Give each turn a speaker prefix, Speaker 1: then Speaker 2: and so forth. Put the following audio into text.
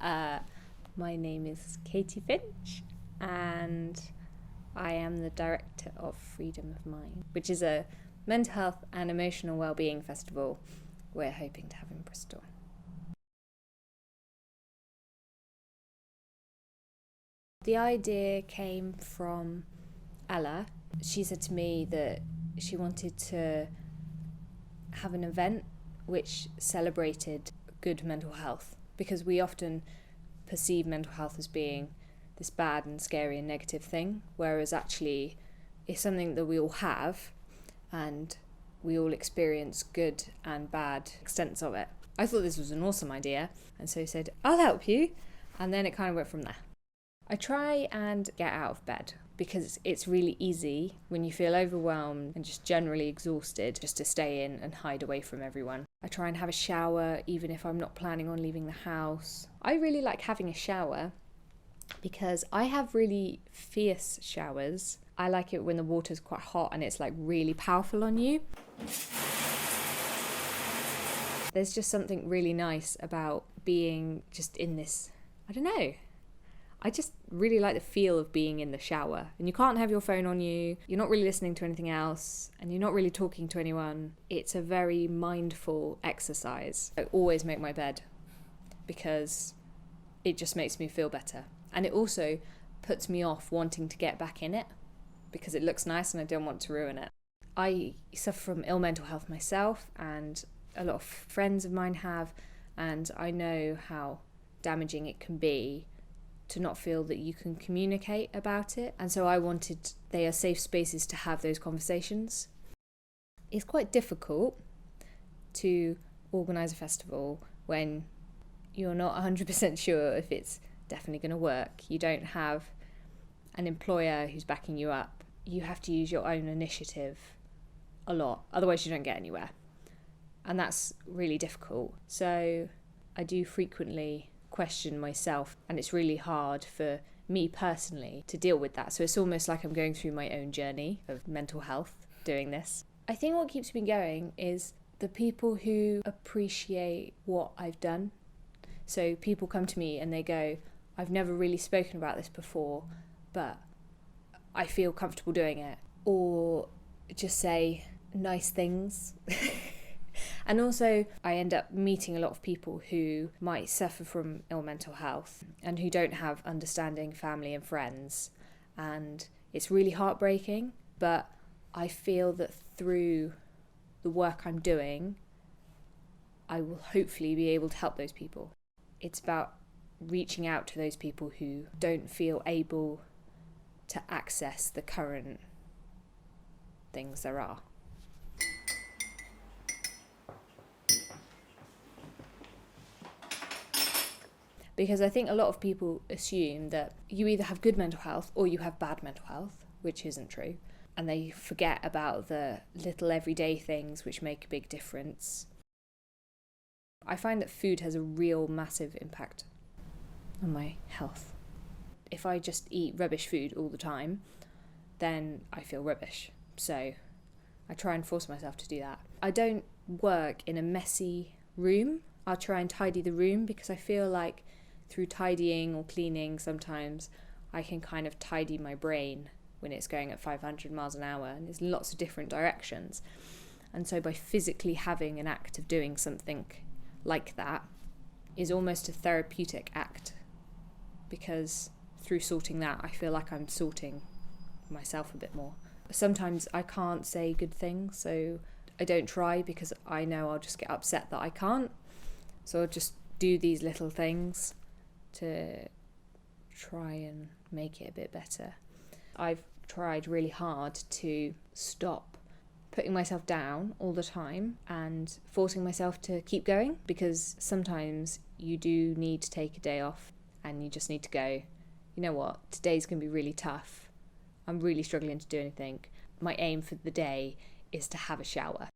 Speaker 1: My name is Katie Finch, and I am the director of Freedom of Mind, which is a mental health and emotional wellbeing festival we're hoping to have in Bristol. The idea came from Ella. She said to me that she wanted to have an event which celebrated good mental health, because we often perceive mental health as being this bad and scary and negative thing, whereas actually it's something that we all have and we all experience good and bad extents of it. I thought this was an awesome idea, and so said, I'll help you, and then it kind of went from there. I try and get out of bed because it's really easy when you feel overwhelmed and just generally exhausted just to stay in and hide away from everyone. I try and have a shower even if I'm not planning on leaving the house. I really like having a shower because I have really fierce showers. I like it when the water's quite hot and it's like really powerful on you. There's just something really nice about being just in this, I don't know. I just really like the feel of being in the shower, and you can't have your phone on you, you're not really listening to anything else, and you're not really talking to anyone. It's a very mindful exercise. I always make my bed because it just makes me feel better, and it also puts me off wanting to get back in it because it looks nice and I don't want to ruin it. I suffer from ill mental health myself, and a lot of friends of mine have, and I know how damaging it can be to not feel that you can communicate about it. And so I wanted, they are safe spaces to have those conversations. It's quite difficult to organise a festival when you're not 100% sure if it's definitely going to work. You don't have an employer who's backing you up. You have to use your own initiative a lot, otherwise you don't get anywhere. And that's really difficult. So I do frequently question myself, and it's really hard for me personally to deal with that. So it's almost like I'm going through my own journey of mental health doing this. I think what keeps me going is the people who appreciate what I've done. So people come to me and they go, I've never really spoken about this before, but I feel comfortable doing it. Or just say nice things. And also, I end up meeting a lot of people who might suffer from ill mental health and who don't have understanding family and friends. And it's really heartbreaking, but I feel that through the work I'm doing, I will hopefully be able to help those people. It's about reaching out to those people who don't feel able to access the current things there are. Because I think a lot of people assume that you either have good mental health or you have bad mental health, which isn't true. And they forget about the little everyday things which make a big difference. I find that food has a real massive impact on my health. If I just eat rubbish food all the time, then I feel rubbish. So I try and force myself to do that. I don't work in a messy room. I'll try and tidy the room because I feel like through tidying or cleaning, sometimes I can kind of tidy my brain when it's going at 500 miles an hour, and there's lots of different directions. And so by physically having an act of doing something like that is almost a therapeutic act, because through sorting that, I feel like I'm sorting myself a bit more. Sometimes I can't say good things, so I don't try because I know I'll just get upset that I can't. So I'll just do these little things to try and make it a bit better. I've tried really hard to stop putting myself down all the time and forcing myself to keep going, because sometimes you do need to take a day off and you just need to go, you know what, today's going to be really tough. I'm really struggling to do anything. My aim for the day is to have a shower.